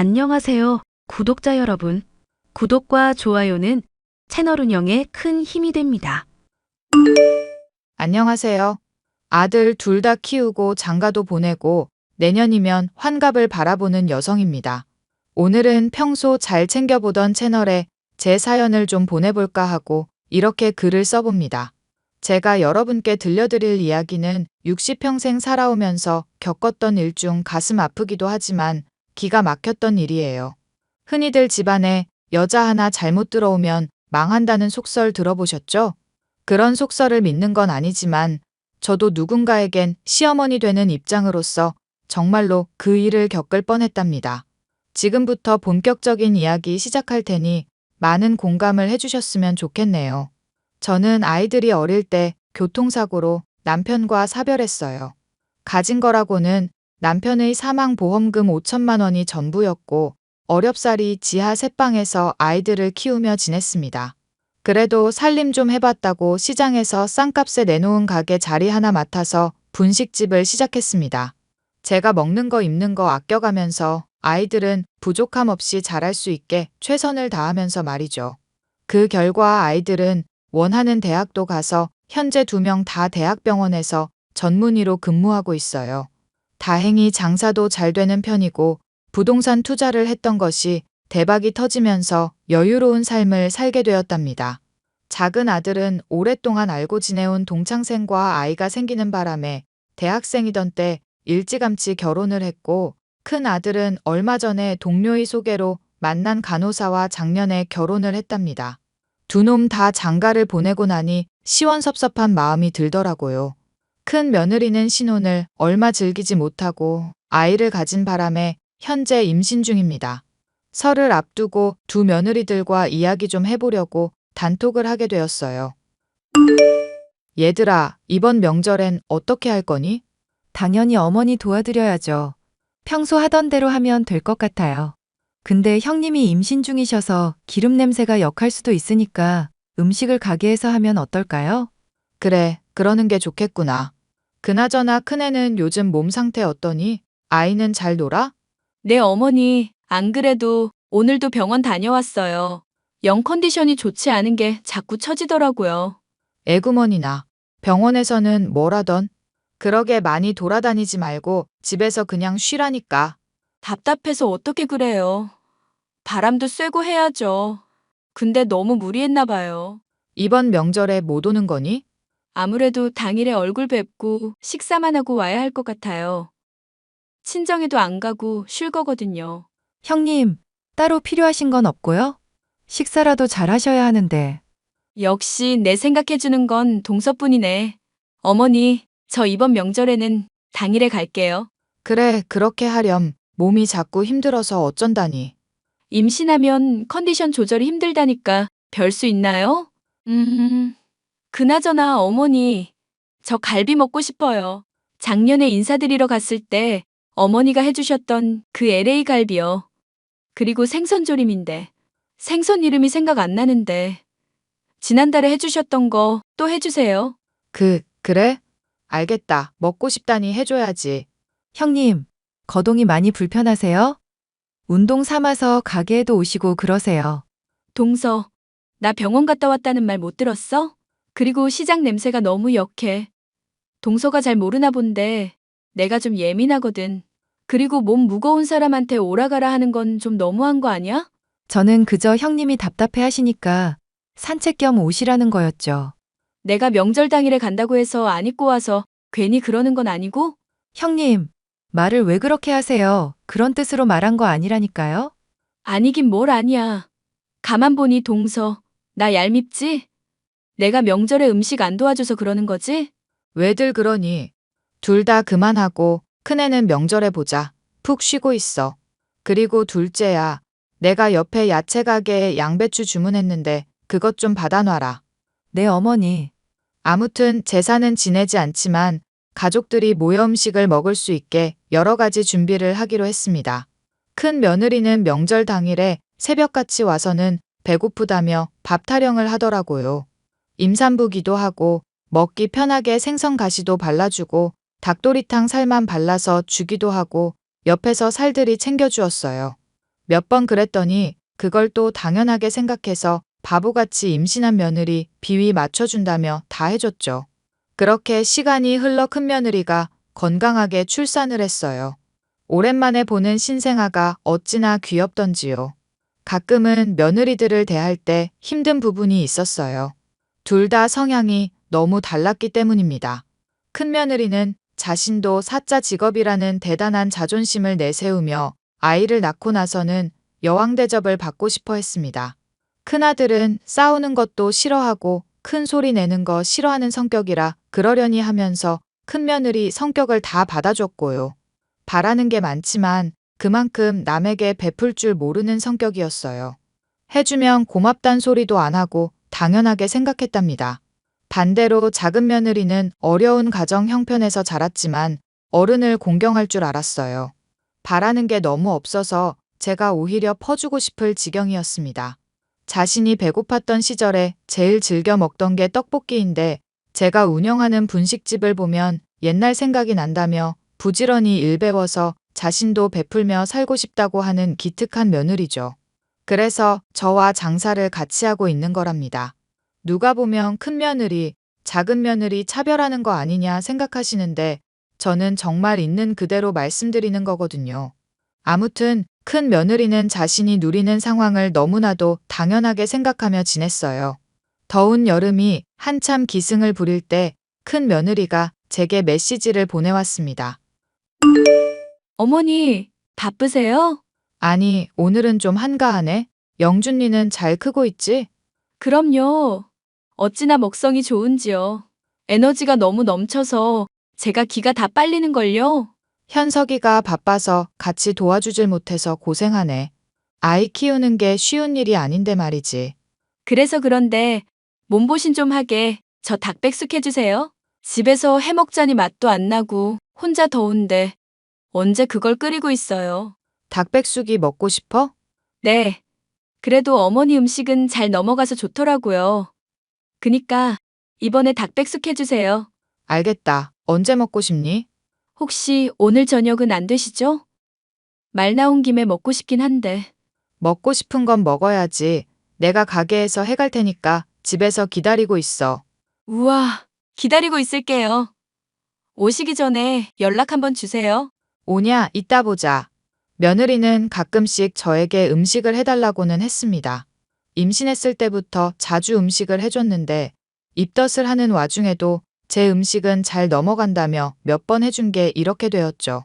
안녕하세요, 구독자 여러분. 구독과 좋아요는 채널 운영에 큰 힘이 됩니다. 안녕하세요. 아들 둘 다 키우고 장가도 보내고 내년이면 환갑을 바라보는 여성입니다. 오늘은 평소 잘 챙겨보던 채널에 제 사연을 좀 보내볼까 하고 이렇게 글을 써봅니다. 제가 여러분께 들려드릴 이야기는 60평생 살아오면서 겪었던 일 중 가슴 아프기도 하지만 기가 막혔던 일이에요. 흔히들 집안에 여자 하나 잘못 들어오면 망한다는 속설 들어보셨죠? 그런 속설을 믿는 건 아니지만 저도 누군가에겐 시어머니 되는 입장으로서 정말로 그 일을 겪을 뻔했답니다. 지금부터 본격적인 이야기 시작할 테니 많은 공감을 해주셨으면 좋겠네요. 저는 아이들이 어릴 때 교통사고로 남편과 사별했어요. 가진 거라고는 남편의 사망보험금 5천만 원이 전부였고 어렵사리 지하 셋방에서 아이들을 키우며 지냈습니다. 그래도 살림 좀 해봤다고 시장에서 싼값에 내놓은 가게 자리 하나 맡아서 분식집을 시작했습니다. 제가 먹는 거 입는 거 아껴가면서 아이들은 부족함 없이 자랄 수 있게 최선을 다하면서 말이죠. 그 결과 아이들은 원하는 대학도 가서 현재 2명 다 대학병원에서 전문의로 근무하고 있어요. 다행히 장사도 잘 되는 편이고 부동산 투자를 했던 것이 대박이 터지면서 여유로운 삶을 살게 되었답니다. 작은 아들은 오랫동안 알고 지내온 동창생과 아이가 생기는 바람에 대학생이던 때 일찌감치 결혼을 했고 큰 아들은 얼마 전에 동료의 소개로 만난 간호사와 작년에 결혼을 했답니다. 두 놈 다 장가를 보내고 나니 시원섭섭한 마음이 들더라고요. 큰 며느리는 신혼을 얼마 즐기지 못하고 아이를 가진 바람에 현재 임신 중입니다. 설을 앞두고 두 며느리들과 이야기 좀 해보려고 단톡을 하게 되었어요. 얘들아, 이번 명절엔 어떻게 할 거니? 당연히 어머니 도와드려야죠. 평소 하던 대로 하면 될 것 같아요. 근데 형님이 임신 중이셔서 기름 냄새가 역할 수도 있으니까 음식을 가게에서 하면 어떨까요? 그래, 그러는 게 좋겠구나. 그나저나 큰애는 요즘 몸 상태 어떠니? 아이는 잘 놀아? 네, 어머니. 안 그래도 오늘도 병원 다녀왔어요. 영 컨디션이 좋지 않은 게 자꾸 처지더라고요. 애구머니나. 병원에서는 뭘 하던? 그러게 많이 돌아다니지 말고 집에서 그냥 쉬라니까. 답답해서 어떻게 그래요. 바람도 쐬고 해야죠. 근데 너무 무리했나 봐요. 이번 명절에 못 오는 거니? 아무래도 당일에 얼굴 뵙고 식사만 하고 와야 할 것 같아요. 친정에도 안 가고 쉴 거거든요. 형님, 따로 필요하신 건 없고요? 식사라도 잘 하셔야 하는데. 역시 내 생각해주는 건 동서뿐이네. 어머니, 저 이번 명절에는 당일에 갈게요. 그래, 그렇게 하렴. 몸이 자꾸 힘들어서 어쩐다니. 임신하면 컨디션 조절이 힘들다니까 별 수 있나요? 그나저나 어머니, 저 갈비 먹고 싶어요. 작년에 인사드리러 갔을 때 어머니가 해주셨던 그 LA 갈비요. 그리고 생선조림인데 생선 이름이 생각 안 나는데 지난달에 해주셨던 거 또 해주세요. 그래? 알겠다. 먹고 싶다니 해줘야지. 형님, 거동이 많이 불편하세요? 운동 삼아서 가게에도 오시고 그러세요. 동서, 나 병원 갔다 왔다는 말 못 들었어? 그리고 시장 냄새가 너무 역해. 동서가 잘 모르나 본데 내가 좀 예민하거든. 그리고 몸 무거운 사람한테 오라가라 하는 건 좀 너무한 거 아니야? 저는 그저 형님이 답답해 하시니까 산책 겸 오시라는 거였죠. 내가 명절 당일에 간다고 해서 안 입고 와서 괜히 그러는 건 아니고? 형님, 말을 왜 그렇게 하세요? 그런 뜻으로 말한 거 아니라니까요? 아니긴 뭘 아니야. 가만 보니 동서, 나 얄밉지? 내가 명절에 음식 안 도와줘서 그러는 거지? 왜들 그러니? 둘 다 그만하고 큰애는 명절에 보자. 푹 쉬고 있어. 그리고 둘째야. 내가 옆에 야채 가게에 양배추 주문했는데 그것 좀 받아놔라. 네, 어머니. 아무튼 제사는 지내지 않지만 가족들이 모여 음식을 먹을 수 있게 여러 가지 준비를 하기로 했습니다. 큰 며느리는 명절 당일에 새벽같이 와서는 배고프다며 밥 타령을 하더라고요. 임산부기도 하고 먹기 편하게 생선 가시도 발라주고 닭도리탕 살만 발라서 주기도 하고 옆에서 살들이 챙겨주었어요. 몇 번 그랬더니 그걸 또 당연하게 생각해서 바보같이 임신한 며느리 비위 맞춰준다며 다 해줬죠. 그렇게 시간이 흘러 큰 며느리가 건강하게 출산을 했어요. 오랜만에 보는 신생아가 어찌나 귀엽던지요. 가끔은 며느리들을 대할 때 힘든 부분이 있었어요. 둘 다 성향이 너무 달랐기 때문입니다. 큰 며느리는 자신도 사자 직업이라는 대단한 자존심을 내세우며 아이를 낳고 나서는 여왕 대접을 받고 싶어 했습니다. 큰아들은 싸우는 것도 싫어하고 큰 소리 내는 거 싫어하는 성격이라 그러려니 하면서 큰 며느리 성격을 다 받아줬고요. 바라는 게 많지만 그만큼 남에게 베풀 줄 모르는 성격이었어요. 해주면 고맙단 소리도 안 하고 당연하게 생각했답니다. 반대로 작은 며느리는 어려운 가정 형편에서 자랐지만 어른을 공경할 줄 알았어요. 바라는 게 너무 없어서 제가 오히려 퍼주고 싶을 지경이었습니다. 자신이 배고팠던 시절에 제일 즐겨 먹던 게 떡볶이인데 제가 운영하는 분식집을 보면 옛날 생각이 난다며 부지런히 일 배워서 자신도 베풀며 살고 싶다고 하는 기특한 며느리죠. 그래서 저와 장사를 같이 하고 있는 거랍니다. 누가 보면 큰 며느리, 작은 며느리 차별하는 거 아니냐 생각하시는데 저는 정말 있는 그대로 말씀드리는 거거든요. 아무튼 큰 며느리는 자신이 누리는 상황을 너무나도 당연하게 생각하며 지냈어요. 더운 여름이 한참 기승을 부릴 때 큰 며느리가 제게 메시지를 보내왔습니다. 어머니, 바쁘세요? 아니, 오늘은 좀 한가하네. 영준이는 잘 크고 있지? 그럼요. 어찌나 먹성이 좋은지요. 에너지가 너무 넘쳐서 제가 기가 다 빨리는걸요. 현석이가 바빠서 같이 도와주질 못해서 고생하네. 아이 키우는 게 쉬운 일이 아닌데 말이지. 그래서 그런데 몸보신 좀 하게 저 닭백숙 해주세요. 집에서 해먹자니 맛도 안 나고 혼자 더운데 언제 그걸 끓이고 있어요. 닭백숙이 먹고 싶어? 네. 그래도 어머니 음식은 잘 넘어가서 좋더라고요. 그니까 이번에 닭백숙 해주세요. 알겠다. 언제 먹고 싶니? 혹시 오늘 저녁은 안 되시죠? 말 나온 김에 먹고 싶긴 한데. 먹고 싶은 건 먹어야지. 내가 가게에서 해갈 테니까 집에서 기다리고 있어. 우와, 기다리고 있을게요. 오시기 전에 연락 한번 주세요. 오냐, 이따 보자. 며느리는 가끔씩 저에게 음식을 해달라고는 했습니다. 임신했을 때부터 자주 음식을 해줬는데 입덧을 하는 와중에도 제 음식은 잘 넘어간다며 몇 번 해준 게 이렇게 되었죠.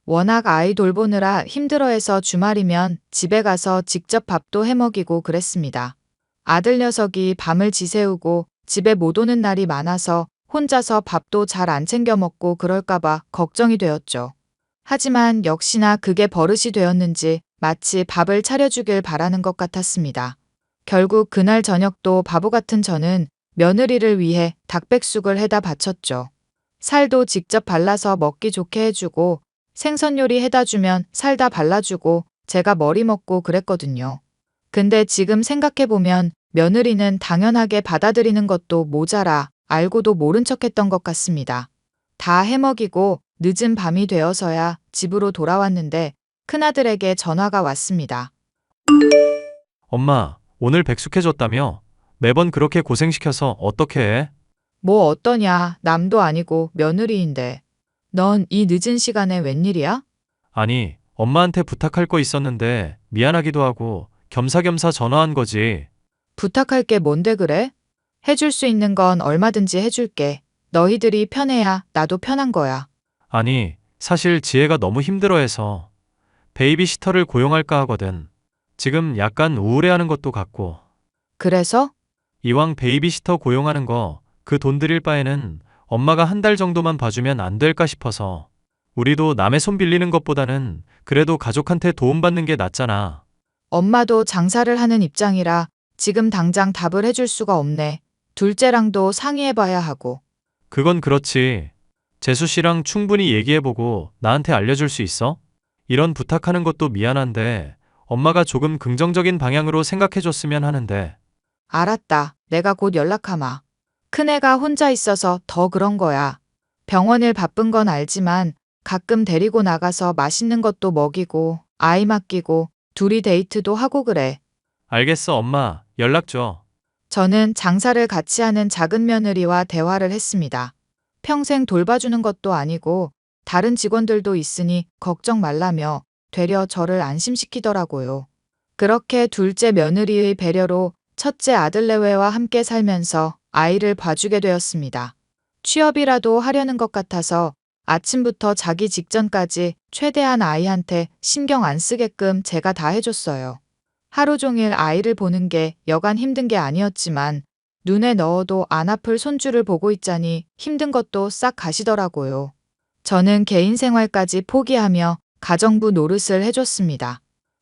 워낙 아이 돌보느라 힘들어해서 주말이면 집에 가서 직접 밥도 해먹이고 그랬습니다. 아들 녀석이 밤을 지새우고 집에 못 오는 날이 많아서 혼자서 밥도 잘 안 챙겨 먹고 그럴까봐 걱정이 되었죠. 하지만 역시나 그게 버릇이 되었는지 마치 밥을 차려주길 바라는 것 같았습니다. 결국 그날 저녁도 바보 같은 저는 며느리를 위해 닭백숙을 해다 바쳤죠. 살도 직접 발라서 먹기 좋게 해주고 생선 요리 해다 주면 살다 발라주고 제가 머리 먹고 그랬거든요. 근데 지금 생각해보면 며느리는 당연하게 받아들이는 것도 모자라 알고도 모른 척했던 것 같습니다. 다 해먹이고 늦은 밤이 되어서야 집으로 돌아왔는데 큰아들에게 전화가 왔습니다. 엄마, 오늘 백숙해줬다며? 매번 그렇게 고생시켜서 어떻게 해? 뭐 어떠냐, 남도 아니고 며느리인데. 넌 이 늦은 시간에 웬일이야? 아니, 엄마한테 부탁할 거 있었는데 미안하기도 하고 겸사겸사 전화한 거지. 부탁할 게 뭔데 그래? 해줄 수 있는 건 얼마든지 해줄게. 너희들이 편해야 나도 편한 거야. 아니, 사실 지혜가 너무 힘들어해서 베이비시터를 고용할까 하거든. 지금 약간 우울해하는 것도 같고. 그래서? 이왕 베이비시터 고용하는 거 그 돈 들일 바에는 엄마가 한 달 정도만 봐주면 안 될까 싶어서. 우리도 남의 손 빌리는 것보다는 그래도 가족한테 도움받는 게 낫잖아. 엄마도 장사를 하는 입장이라 지금 당장 답을 해줄 수가 없네. 둘째랑도 상의해봐야 하고. 그건 그렇지. 재수 씨랑 충분히 얘기해보고 나한테 알려줄 수 있어? 이런 부탁하는 것도 미안한데 엄마가 조금 긍정적인 방향으로 생각해줬으면 하는데. 알았다. 내가 곧 연락하마. 큰애가 혼자 있어서 더 그런 거야. 병원일 바쁜 건 알지만 가끔 데리고 나가서 맛있는 것도 먹이고 아이 맡기고 둘이 데이트도 하고 그래. 알겠어, 엄마. 연락 줘. 저는 장사를 같이 하는 작은 며느리와 대화를 했습니다. 평생 돌봐주는 것도 아니고 다른 직원들도 있으니 걱정 말라며 되려 저를 안심시키더라고요. 그렇게 둘째 며느리의 배려로 첫째 아들 내외와 함께 살면서 아이를 봐주게 되었습니다. 취업이라도 하려는 것 같아서 아침부터 자기 직전까지 최대한 아이한테 신경 안 쓰게끔 제가 다 해줬어요. 하루 종일 아이를 보는 게 여간 힘든 게 아니었지만 눈에 넣어도 안 아플 손주를 보고 있자니 힘든 것도 싹 가시더라고요. 저는 개인 생활까지 포기하며 가정부 노릇을 해줬습니다.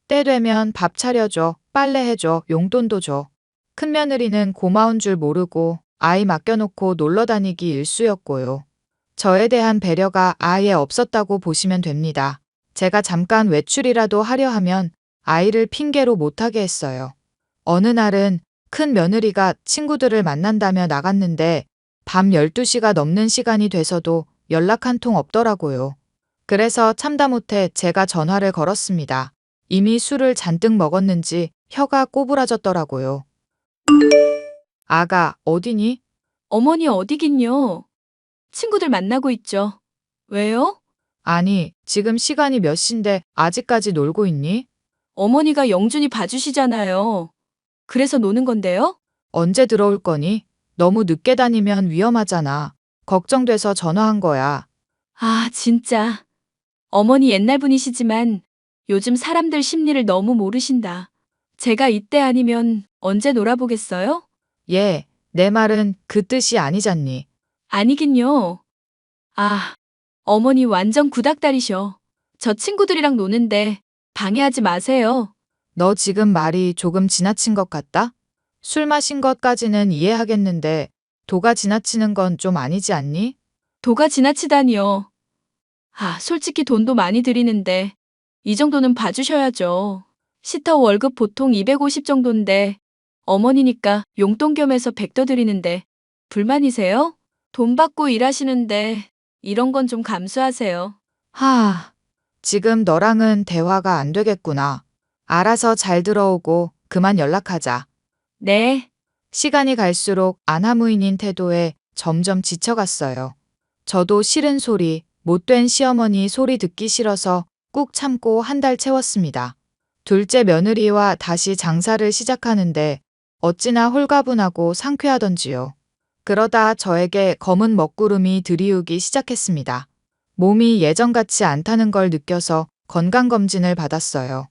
때 되면 밥 차려줘, 빨래해줘, 용돈도 줘. 큰며느리는 고마운 줄 모르고 아이 맡겨놓고 놀러 다니기 일쑤였고요. 저에 대한 배려가 아예 없었다고 보시면 됩니다. 제가 잠깐 외출이라도 하려 하면 아이를 핑계로 못하게 했어요. 어느 날은 큰 며느리가 친구들을 만난다며 나갔는데 밤 12시가 넘는 시간이 돼서도 연락 한 통 없더라고요. 그래서 참다 못해 제가 전화를 걸었습니다. 이미 술을 잔뜩 먹었는지 혀가 꼬부라졌더라고요. 아가, 어디니? 어머니 어디긴요? 친구들 만나고 있죠. 왜요? 아니, 지금 시간이 몇 시인데 아직까지 놀고 있니? 어머니가 영준이 봐주시잖아요. 그래서 노는 건데요? 언제 들어올 거니? 너무 늦게 다니면 위험하잖아. 걱정돼서 전화한 거야. 아, 진짜. 어머니 옛날 분이시지만 요즘 사람들 심리를 너무 모르신다. 제가 이때 아니면 언제 놀아보겠어요? 예, 내 말은 그 뜻이 아니잖니. 아니긴요. 아, 어머니 완전 구닥다리셔. 저 친구들이랑 노는데 방해하지 마세요. 너 지금 말이 조금 지나친 것 같다? 술 마신 것까지는 이해하겠는데 도가 지나치는 건 좀 아니지 않니? 도가 지나치다니요. 아, 솔직히 돈도 많이 드리는데 이 정도는 봐주셔야죠. 시터 월급 보통 250 정도인데 어머니니까 용돈 겸해서 100 더 드리는데 불만이세요? 돈 받고 일하시는데 이런 건 좀 감수하세요. 지금 너랑은 대화가 안 되겠구나. 알아서 잘 들어오고 그만 연락하자. 네, 시간이 갈수록 안하무인인 태도에 점점 지쳐갔어요. 저도 싫은 소리, 못된 시어머니 소리 듣기 싫어서 꾹 참고 한 달 채웠습니다. 둘째 며느리와 다시 장사를 시작하는데 어찌나 홀가분하고 상쾌하던지요. 그러다 저에게 검은 먹구름이 들이우기 시작했습니다. 몸이 예전 같지 않다는 걸 느껴서 건강검진을 받았어요.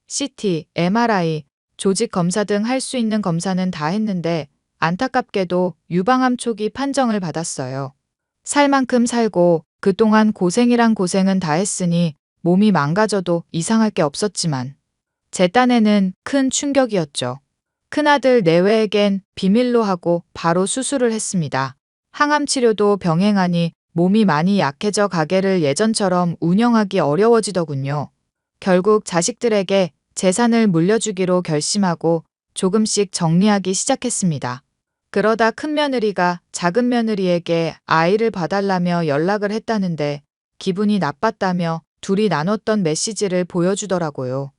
CT, MRI, 조직 검사 등 할 수 있는 검사는 다 했는데 안타깝게도 유방암 초기 판정을 받았어요. 살 만큼 살고 그동안 고생이란 고생은 다 했으니 몸이 망가져도 이상할 게 없었지만 제 딴에는 큰 충격이었죠. 큰아들 내외에겐 비밀로 하고 바로 수술을 했습니다. 항암 치료도 병행하니 몸이 많이 약해져 가게를 예전처럼 운영하기 어려워지더군요. 결국 자식들에게 재산을 물려주기로 결심하고 조금씩 정리하기 시작했습니다. 그러다 큰 며느리가 작은 며느리에게 아이를 봐달라며 연락을 했다는데 기분이 나빴다며 둘이 나눴던 메시지를 보여주더라고요.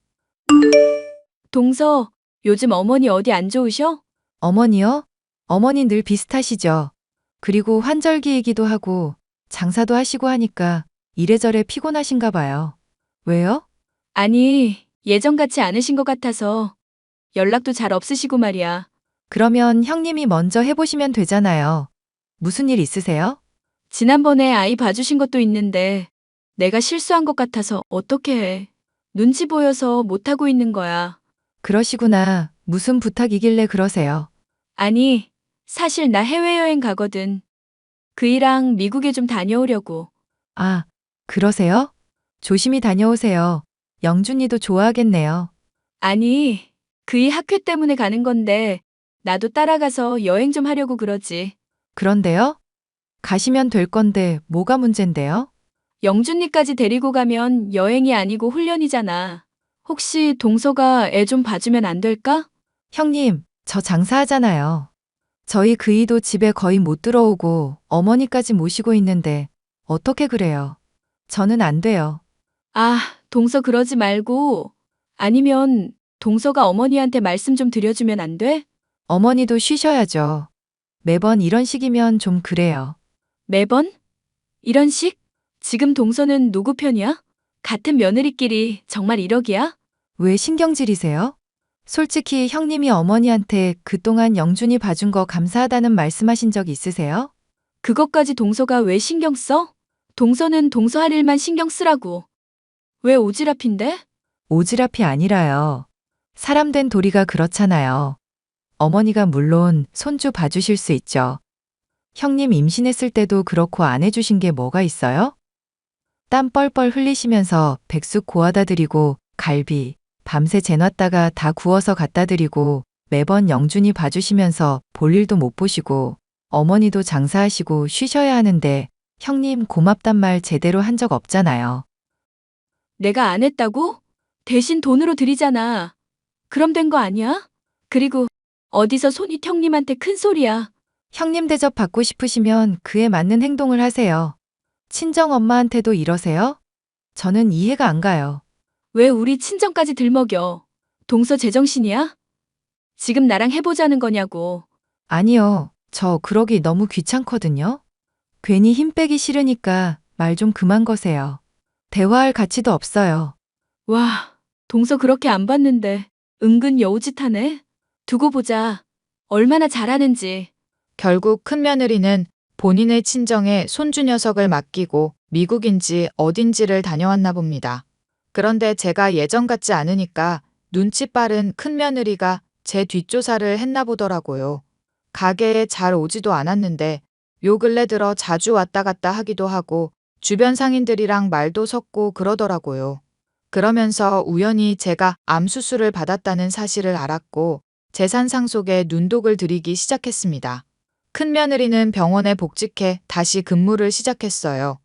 동서, 요즘 어머니 어디 안 좋으셔? 어머니요? 어머니 늘 비슷하시죠. 그리고 환절기이기도 하고 장사도 하시고 하니까 이래저래 피곤하신가 봐요. 왜요? 아니, 예전 같지 않으신 것 같아서 연락도 잘 없으시고 말이야. 그러면 형님이 먼저 해보시면 되잖아요. 무슨 일 있으세요? 지난번에 아이 봐주신 것도 있는데 내가 실수한 것 같아서 어떻게 해. 눈치 보여서 못하고 있는 거야. 그러시구나. 무슨 부탁이길래 그러세요? 아니, 사실 나 해외여행 가거든. 그이랑 미국에 좀 다녀오려고. 아, 그러세요? 조심히 다녀오세요. 영준이도 좋아하겠네요. 아니, 그이 학회 때문에 가는 건데 나도 따라가서 여행 좀 하려고 그러지. 그런데요? 가시면 될 건데 뭐가 문젠데요? 영준이까지 데리고 가면 여행이 아니고 훈련이잖아. 혹시 동서가 애 좀 봐주면 안 될까? 형님, 저 장사하잖아요. 저희 그이도 집에 거의 못 들어오고 어머니까지 모시고 있는데 어떻게 그래요? 저는 안 돼요. 아, 동서 그러지 말고 아니면 동서가 어머니한테 말씀 좀 드려주면 안 돼? 어머니도 쉬셔야죠. 매번 이런 식이면 좀 그래요. 매번? 이런 식? 지금 동서는 누구 편이야? 같은 며느리끼리 정말 이러기야? 왜 신경질이세요? 솔직히 형님이 어머니한테 그동안 영준이 봐준 거 감사하다는 말씀하신 적 있으세요? 그것까지 동서가 왜 신경 써? 동서는 동서 할 일만 신경 쓰라고. 왜 오지랖인데? 오지랖이 아니라요. 사람 된 도리가 그렇잖아요. 어머니가 물론 손주 봐주실 수 있죠. 형님 임신했을 때도 그렇고 안 해주신 게 뭐가 있어요? 땀 뻘뻘 흘리시면서 백숙 고아다 드리고 갈비, 밤새 재놨다가 다 구워서 갖다 드리고 매번 영준이 봐주시면서 볼 일도 못 보시고 어머니도 장사하시고 쉬셔야 하는데 형님 고맙단 말 제대로 한 적 없잖아요. 내가 안 했다고? 대신 돈으로 드리잖아. 그럼 된 거 아니야? 그리고 어디서 손이 형님한테 큰 소리야. 형님 대접 받고 싶으시면 그에 맞는 행동을 하세요. 친정 엄마한테도 이러세요? 저는 이해가 안 가요. 왜 우리 친정까지 들먹여? 동서 제정신이야? 지금 나랑 해보자는 거냐고. 아니요. 저 그러기 너무 귀찮거든요. 괜히 힘 빼기 싫으니까 말 좀 그만 거세요. 대화할 가치도 없어요. 와, 동서 그렇게 안 봤는데 은근 여우짓하네. 두고 보자. 얼마나 잘하는지. 결국 큰며느리는 본인의 친정에 손주 녀석을 맡기고 미국인지 어딘지를 다녀왔나 봅니다. 그런데 제가 예전 같지 않으니까 눈치 빠른 큰며느리가 제 뒷조사를 했나 보더라고요. 가게에 잘 오지도 않았는데 요 근래 들어 자주 왔다 갔다 하기도 하고 주변 상인들이랑 말도 섞고 그러더라고요. 그러면서 우연히 제가 암 수술을 받았다는 사실을 알았고 재산 상속에 눈독을 들이기 시작했습니다. 큰며느리는 병원에 복직해 다시 근무를 시작했어요.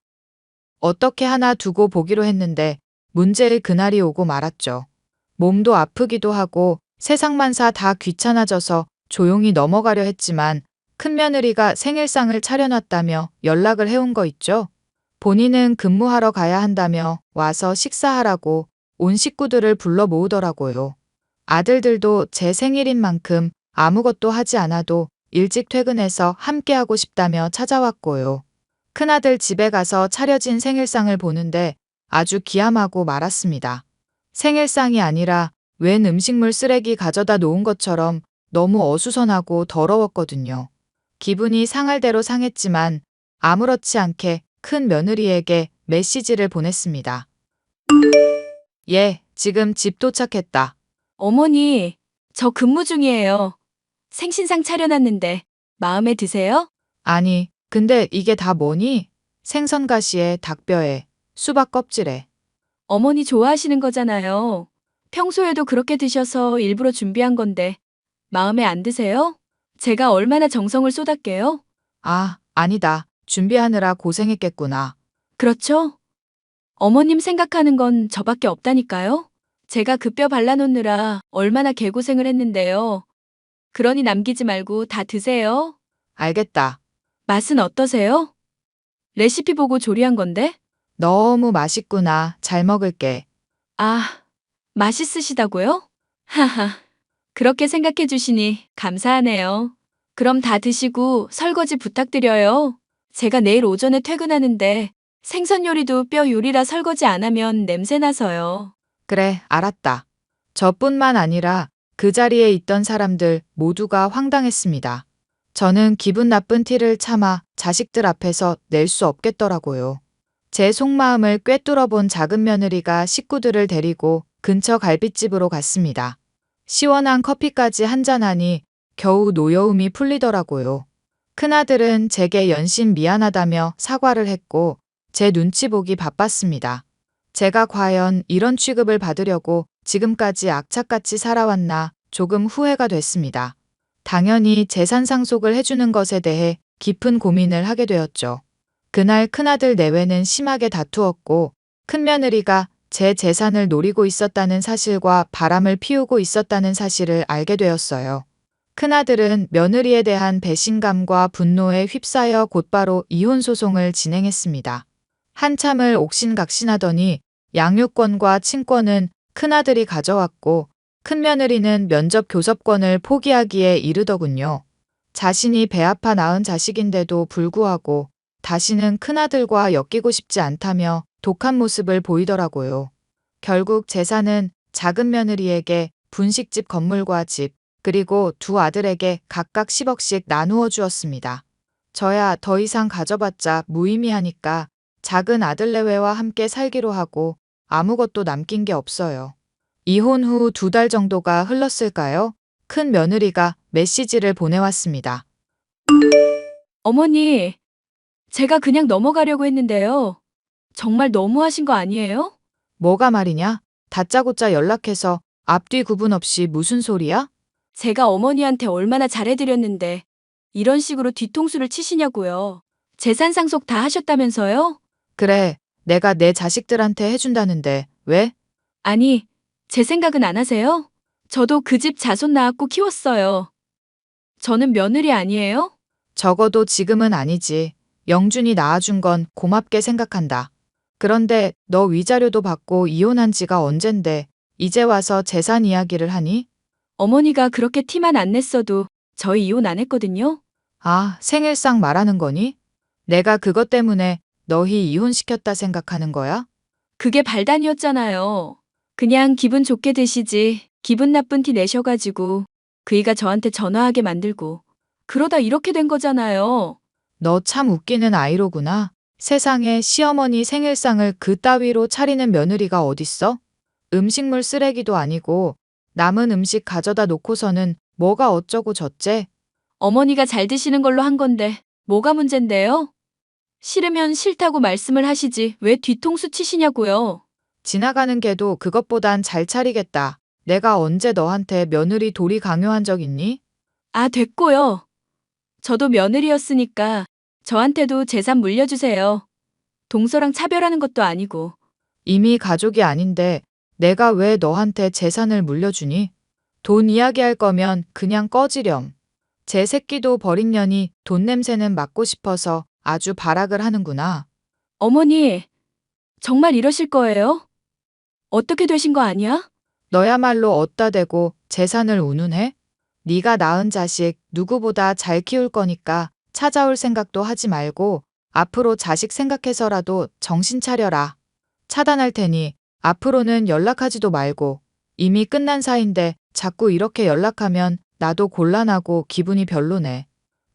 어떻게 하나 두고 보기로 했는데 문제의 그날이 오고 말았죠. 몸도 아프기도 하고 세상만사 다 귀찮아져서 조용히 넘어가려 했지만 큰며느리가 생일상을 차려놨다며 연락을 해온 거 있죠. 본인은 근무하러 가야 한다며 와서 식사하라고 온 식구들을 불러 모으더라고요. 아들들도 제 생일인 만큼 아무것도 하지 않아도 일찍 퇴근해서 함께하고 싶다며 찾아왔고요. 큰아들 집에 가서 차려진 생일상을 보는데 아주 기함하고 말았습니다. 생일상이 아니라 웬 음식물 쓰레기 가져다 놓은 것처럼 너무 어수선하고 더러웠거든요. 기분이 상할 대로 상했지만 아무렇지 않게 큰 며느리에게 메시지를 보냈습니다. 예, 지금 집 도착했다. 어머니, 저 근무 중이에요. 생신상 차려놨는데 마음에 드세요? 아니, 근데 이게 다 뭐니? 생선가시에 닭뼈에 수박 껍질에. 어머니 좋아하시는 거잖아요. 평소에도 그렇게 드셔서 일부러 준비한 건데 마음에 안 드세요? 제가 얼마나 정성을 쏟았게요? 아, 아니다. 준비하느라 고생했겠구나. 그렇죠? 어머님 생각하는 건 저밖에 없다니까요? 제가 그 뼈 발라놓느라 얼마나 개고생을 했는데요. 그러니 남기지 말고 다 드세요. 알겠다. 맛은 어떠세요? 레시피 보고 조리한 건데? 너무 맛있구나. 잘 먹을게. 아, 맛있으시다고요? 하하, 그렇게 생각해 주시니 감사하네요. 그럼 다 드시고 설거지 부탁드려요. 제가 내일 오전에 퇴근하는데 생선 요리도 뼈 요리라 설거지 안 하면 냄새 나서요. 그래, 알았다. 저뿐만 아니라 그 자리에 있던 사람들 모두가 황당했습니다. 저는 기분 나쁜 티를 참아 자식들 앞에서 낼 수 없겠더라고요. 제 속마음을 꿰뚫어 본 작은 며느리가 식구들을 데리고 근처 갈빗집으로 갔습니다. 시원한 커피까지 한잔하니 겨우 노여움이 풀리더라고요. 큰아들은 제게 연신 미안하다며 사과를 했고 제 눈치 보기 바빴습니다. 제가 과연 이런 취급을 받으려고 지금까지 악착같이 살아왔나 조금 후회가 됐습니다. 당연히 재산 상속을 해주는 것에 대해 깊은 고민을 하게 되었죠. 그날 큰아들 내외는 심하게 다투었고 큰며느리가 제 재산을 노리고 있었다는 사실과 바람을 피우고 있었다는 사실을 알게 되었어요. 큰아들은 며느리에 대한 배신감과 분노에 휩싸여 곧바로 이혼 소송을 진행했습니다. 한참을 옥신각신하더니 양육권과 친권은 큰아들이 가져왔고 큰며느리는 면접 교섭권을 포기하기에 이르더군요. 자신이 배 아파 낳은 자식인데도 불구하고 다시는 큰아들과 엮이고 싶지 않다며 독한 모습을 보이더라고요. 결국 재산은 작은 며느리에게 분식집 건물과 집, 그리고 두 아들에게 각각 10억씩 나누어 주었습니다. 저야 더 이상 가져봤자 무의미하니까 작은 아들 내외와 함께 살기로 하고 아무것도 남긴 게 없어요. 이혼 후 2달 정도가 흘렀을까요? 큰 며느리가 메시지를 보내왔습니다. 어머니, 제가 그냥 넘어가려고 했는데요. 정말 너무하신 거 아니에요? 뭐가 말이냐? 다짜고짜 연락해서 앞뒤 구분 없이 무슨 소리야? 제가 어머니한테 얼마나 잘해드렸는데 이런 식으로 뒤통수를 치시냐고요. 재산 상속 다 하셨다면서요? 그래, 내가 내 자식들한테 해준다는데 왜? 아니, 제 생각은 안 하세요? 저도 그 집 자손 낳았고 키웠어요. 저는 며느리 아니에요? 적어도 지금은 아니지. 영준이 낳아준 건 고맙게 생각한다. 그런데 너 위자료도 받고 이혼한 지가 언젠데 이제 와서 재산 이야기를 하니? 어머니가 그렇게 티만 안 냈어도 저희 이혼 안 했거든요. 아, 생일상 말하는 거니? 내가 그것 때문에 너희 이혼시켰다 생각하는 거야? 그게 발단이었잖아요. 그냥 기분 좋게 드시지 기분 나쁜 티 내셔가지고 그이가 저한테 전화하게 만들고 그러다 이렇게 된 거잖아요. 너 참 웃기는 아이로구나. 세상에 시어머니 생일상을 그따위로 차리는 며느리가 어딨어? 음식물 쓰레기도 아니고 남은 음식 가져다 놓고서는 뭐가 어쩌고 저째? 어머니가 잘 드시는 걸로 한 건데 뭐가 문젠데요? 싫으면 싫다고 말씀을 하시지 왜 뒤통수 치시냐고요. 지나가는 개도 그것보단 잘 차리겠다. 내가 언제 너한테 며느리 도리 강요한 적 있니? 아, 됐고요. 저도 며느리였으니까 저한테도 재산 물려주세요. 동서랑 차별하는 것도 아니고. 이미 가족이 아닌데 내가 왜 너한테 재산을 물려주니? 돈 이야기할 거면 그냥 꺼지렴. 제 새끼도 버린 년이 돈 냄새는 맡고 싶어서 아주 발악을 하는구나. 어머니, 정말 이러실 거예요? 어떻게 되신 거 아니야? 너야말로 어따 대고 재산을 운운해? 네가 낳은 자식 누구보다 잘 키울 거니까 찾아올 생각도 하지 말고 앞으로 자식 생각해서라도 정신 차려라. 차단할 테니 앞으로는 연락하지도 말고 이미 끝난 사이인데 자꾸 이렇게 연락하면 나도 곤란하고 기분이 별로네.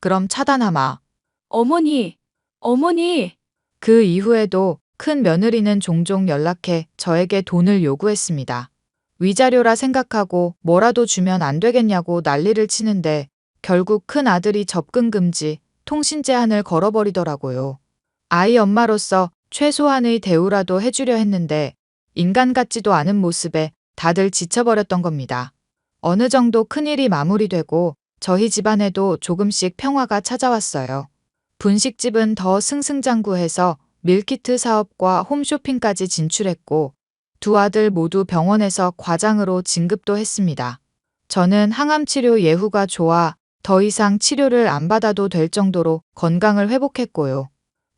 그럼 차단하마. 어머니, 어머니. 그 이후에도 큰 며느리는 종종 연락해 저에게 돈을 요구했습니다. 위자료라 생각하고 뭐라도 주면 안 되겠냐고 난리를 치는데 결국 큰 아들이 접근 금지, 통신 제한을 걸어버리더라고요. 아이 엄마로서 최소한의 대우라도 해주려 했는데 인간 같지도 않은 모습에 다들 지쳐버렸던 겁니다. 어느 정도 큰일이 마무리되고 저희 집안에도 조금씩 평화가 찾아왔어요. 분식집은 더 승승장구해서 밀키트 사업과 홈쇼핑까지 진출했고 두 아들 모두 병원에서 과장으로 진급도 했습니다. 저는 항암치료 예후가 좋아 더 이상 치료를 안 받아도 될 정도로 건강을 회복했고요.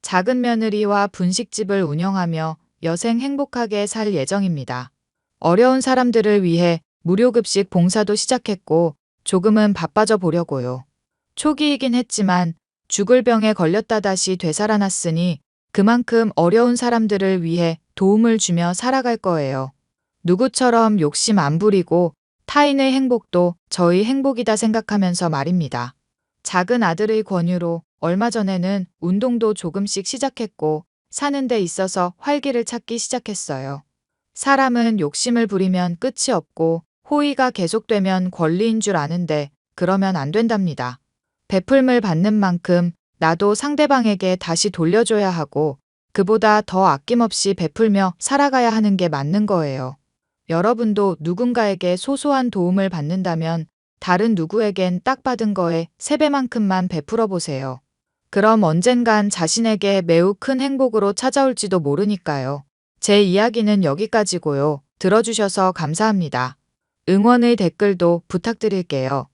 작은 며느리와 분식집을 운영하며 여생 행복하게 살 예정입니다. 어려운 사람들을 위해 무료급식 봉사도 시작했고 조금은 바빠져 보려고요. 초기이긴 했지만 죽을 병에 걸렸다 다시 되살아났으니 그만큼 어려운 사람들을 위해 도움을 주며 살아갈 거예요. 누구처럼 욕심 안 부리고 타인의 행복도 저희 행복이다 생각하면서 말입니다. 작은 아들의 권유로 얼마 전에는 운동도 조금씩 시작했고 사는 데 있어서 활기를 찾기 시작했어요. 사람은 욕심을 부리면 끝이 없고 호의가 계속되면 권리인 줄 아는데 그러면 안 된답니다. 베풀물 받는 만큼 나도 상대방에게 다시 돌려줘야 하고 그보다 더 아낌없이 베풀며 살아가야 하는 게 맞는 거예요. 여러분도 누군가에게 소소한 도움을 받는다면 다른 누구에겐 딱 받은 거에 3배만큼만 베풀어 보세요. 그럼 언젠간 자신에게 매우 큰 행복으로 찾아올지도 모르니까요. 제 이야기는 여기까지고요. 들어주셔서 감사합니다. 응원의 댓글도 부탁드릴게요.